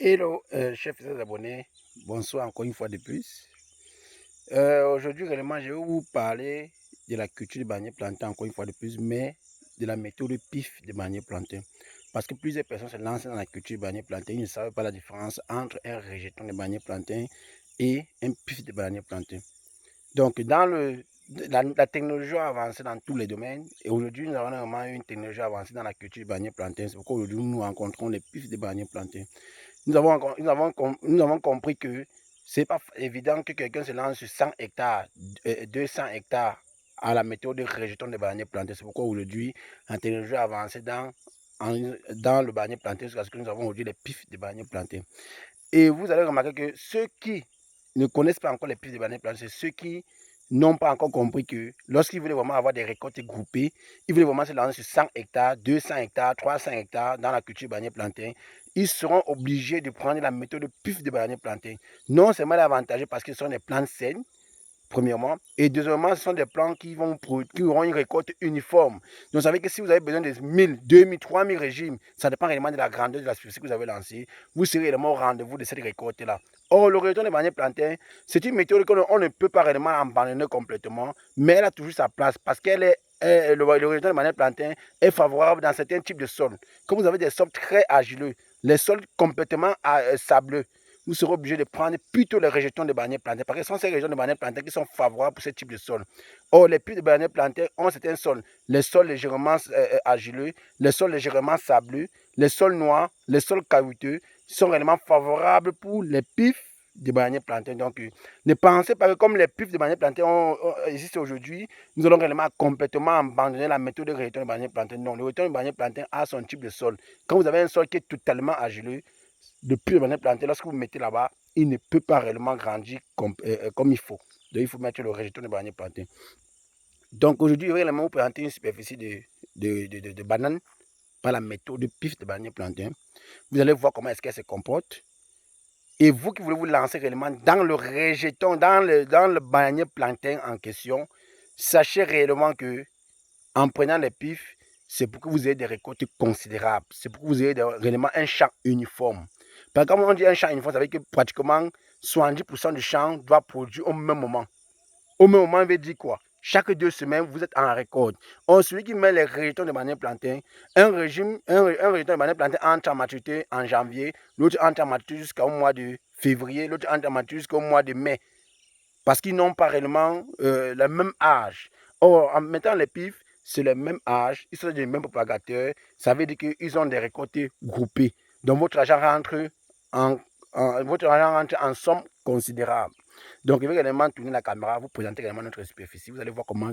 Hello, chers fidèles abonnés, bonsoir encore une fois de plus. Aujourd'hui, réellement, je vais vous parler de la culture de bananier plantain encore une fois de plus, mais de la méthode PIF de bananier plantain. Parce que plusieurs personnes se lancent dans la culture de bananier plantain, ils ne savent pas la différence entre un rejeton de bananier plantain et un PIF de bananier plantain. Donc, la technologie a avancé dans tous les domaines et aujourd'hui, nous avons vraiment une technologie avancée dans la culture de bananier plantain. C'est pourquoi aujourd'hui, nous rencontrons les PIF de bananier plantain. Nous avons compris que ce n'est pas évident que quelqu'un se lance sur 100 hectares, 200 hectares à la méthode de rejeton de bananier planté. C'est pourquoi aujourd'hui, la technologie a avancé dans le bananier planté jusqu'à ce que nous avons aujourd'hui les pifs de bananier planté. Et vous allez remarquer que ceux qui ne connaissent pas encore les pifs de bananier planté, c'est ceux qui n'ont pas encore compris que lorsqu'ils veulent vraiment avoir des récoltes groupées, ils veulent vraiment se lancer sur 100 hectares, 200 hectares, 300 hectares dans la culture bananier plantain, ils seront obligés de prendre la méthode pif de bananier plantain. Non seulement avantageux parce que ce sont des plantes saines, premièrement, et deuxièmement, ce sont des plantes qui auront une récolte uniforme. Donc, vous savez que si vous avez besoin de 1000, 2000, 3000 régimes, ça dépend réellement de la grandeur de la superficie que vous avez lancée, vous serez réellement au rendez-vous de cette récolte-là. Or, le rejeton de bananier plantain, c'est une méthode qu'on ne peut pas réellement abandonner complètement, mais elle a toujours sa place parce qu'elle est le rejeton de bananier plantain est favorable dans certains types de sols. Comme vous avez des sols très agileux, les sols complètement sableux, vous serez obligé de prendre plutôt les rejetons de bananier plantain parce que ce sont ces rejetons de bananier plantain qui sont favorables pour ce type de sol. Or, les puits de bananier plantain ont certains sols, les sols légèrement agileux, les sols légèrement sableux, les sols noirs, les sols caillouteux sont réellement favorables pour les pifs de bananier plantain. Donc, ne pensez pas que comme les pifs de bananier plantain existent aujourd'hui, nous allons réellement complètement abandonner la méthode de rejeton de bananier plantain. Non, le rejeton de bananier plantain a son type de sol. Quand vous avez un sol qui est totalement agileux, le puits de bananier plantain, lorsque vous mettez là-bas, il ne peut pas réellement grandir comme il faut. Donc, il faut mettre le rejeton de bananier plantain. Donc, aujourd'hui, je vais réellement vous présenter une superficie de bananes par la méthode de pif de bananier plantain. Vous allez voir comment est-ce qu'elle se comporte. Et vous qui voulez vous lancer réellement dans le rejeton, dans le bananier plantain en question, sachez réellement que en prenant les pifs, c'est pour que vous ayez des récoltes considérables. C'est pour que vous ayez réellement un champ uniforme. Parce que quand on dit un champ uniforme, ça veut dire que pratiquement 70% du champ doit produire au même moment. Au même moment, on veut dire quoi? Chaque 2 semaines, vous êtes en récolte. Or, celui qui met les rejetons de bananier plantain, un rejeton de bananier plantain entre en maturité en janvier, l'autre entre en maturité jusqu'au mois de février, l'autre entre en maturité jusqu'au mois de mai. Parce qu'ils n'ont pas réellement le même âge. Or, en mettant les pifs, c'est le même âge, ils sont des mêmes propagateurs, ça veut dire qu'ils ont des récoltes groupées. Donc, votre argent rentre en somme considérable. Donc, je vais également tourner la caméra, vous présenter également notre superficie. Vous allez voir comment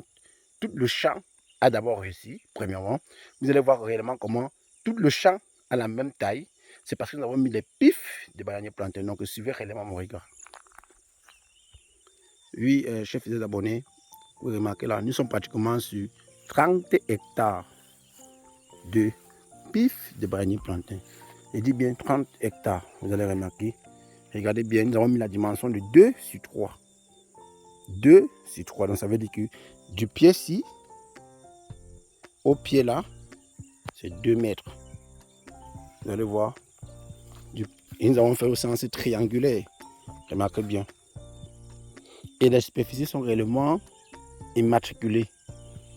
tout le champ a d'abord réussi, premièrement. Vous allez voir réellement comment tout le champ a la même taille. C'est parce que nous avons mis les pifs de bananier plantain. Donc, suivez réellement mon regard. Oui, chers fidèles abonnés, vous remarquez là, nous sommes pratiquement sur 30 hectares de pif de bananier plantain. Je dis bien 30 hectares, vous allez remarquer. Regardez bien, nous avons mis la dimension de 2 sur 3. 2 sur 3, donc ça veut dire que du pied-ci au pied là, c'est 2 mètres. Vous allez voir. Et nous avons fait au sens triangulaire. Remarquez bien. Et les superficies sont réellement immatriculées.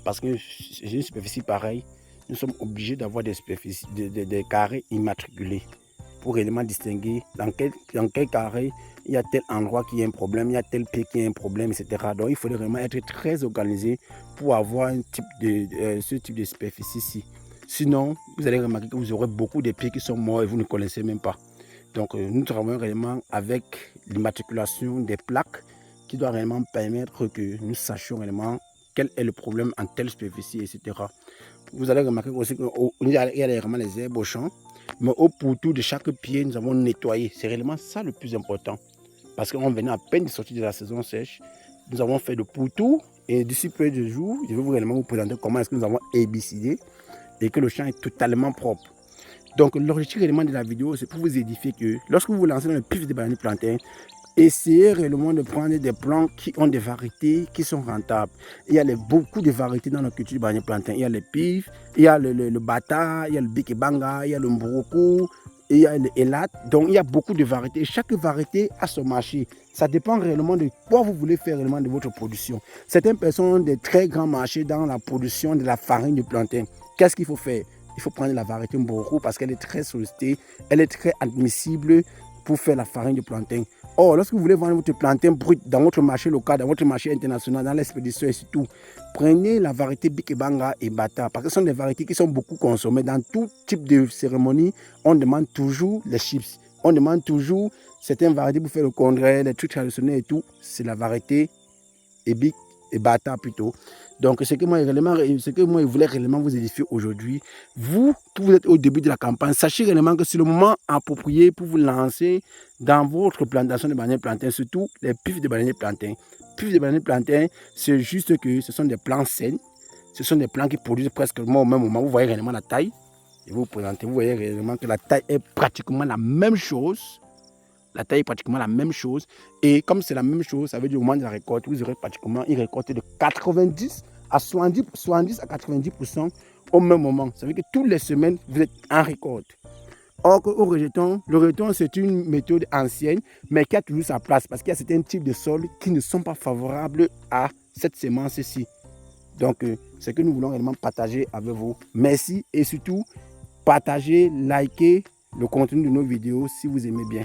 Parce que c'est une superficie pareille, nous sommes obligés d'avoir des carrés immatriculés pour réellement distinguer dans quel carré il y a tel endroit qui a un problème, il y a tel pied qui a un problème, etc. Donc il faudrait vraiment être très organisé pour avoir ce type de superficie-ci. Sinon, vous allez remarquer que vous aurez beaucoup de pieds qui sont morts et vous ne connaissez même pas. Donc nous travaillons réellement avec l'immatriculation des plaques qui doit réellement permettre que nous sachions réellement quel est le problème en telle superficie, etc. Vous allez remarquer aussi qu'il y a réellement les herbes au champ, mais au pourtour de chaque pied, nous avons nettoyé. C'est réellement ça le plus important. Parce qu'on venait à peine de sortir de la saison sèche. Nous avons fait le pourtour et d'ici peu de jours, je vais réellement vous présenter comment est-ce que nous avons herbicidé et que le champ est totalement propre. Donc l'objectif réellement de la vidéo, c'est pour vous édifier que lorsque vous vous lancez dans le pif de bananier plantain, essayez réellement de prendre des plants qui ont des variétés qui sont rentables. Il y a beaucoup de variétés dans la culture du bananier plantain. Il y a les pifs, il y a le bata, il y a le bikibanga, il y a le mboroko. et il y a le Elat. Donc, il y a beaucoup de variétés. Chaque variété a son marché. Ça dépend réellement de quoi vous voulez faire réellement de votre production. Certaines personnes ont des très grands marchés dans la production de la farine de plantain. Qu'est-ce qu'il faut faire? Il faut prendre la variété Mboro parce qu'elle est très sollicitée, elle est très admissible pour faire la farine de plantain. Or, lorsque vous voulez vendre votre plantain brut dans votre marché local, dans votre marché international, dans l'expédition et surtout, prenez la variété Bikebanga et Bata parce que ce sont des variétés qui sont beaucoup consommées. Dans tout type de cérémonie, on demande toujours les chips. On demande toujours certaines variétés pour faire le congrès, les trucs traditionnels et tout. C'est la variété Ebic et Bata plutôt. Donc, ce que moi, je voulais réellement vous édifier aujourd'hui, vous êtes au début de la campagne, sachez réellement que c'est le moment approprié pour vous lancer dans votre plantation de bananiers plantains, surtout les pifs de bananiers plantains. Pifs de bananiers plantains, c'est juste que ce sont des plants sains, ce sont des plants qui produisent presque au même moment. Vous voyez réellement la taille, je vais vous présenter, vous voyez réellement que la taille est pratiquement la même chose. La taille est pratiquement la même chose. Et comme c'est la même chose, ça veut dire au moment de la récolte, vous aurez pratiquement une récolte de 90 à 70 à 90% au même moment. Ça veut dire que toutes les semaines, vous êtes en récolte. Or, au rejeton, le rejeton, c'est une méthode ancienne, mais qui a toujours sa place parce qu'il y a certains types de sols qui ne sont pas favorables à cette semence-ci. Donc, c'est ce que nous voulons réellement partager avec vous. Merci et surtout, partagez, likez le contenu de nos vidéos si vous aimez bien.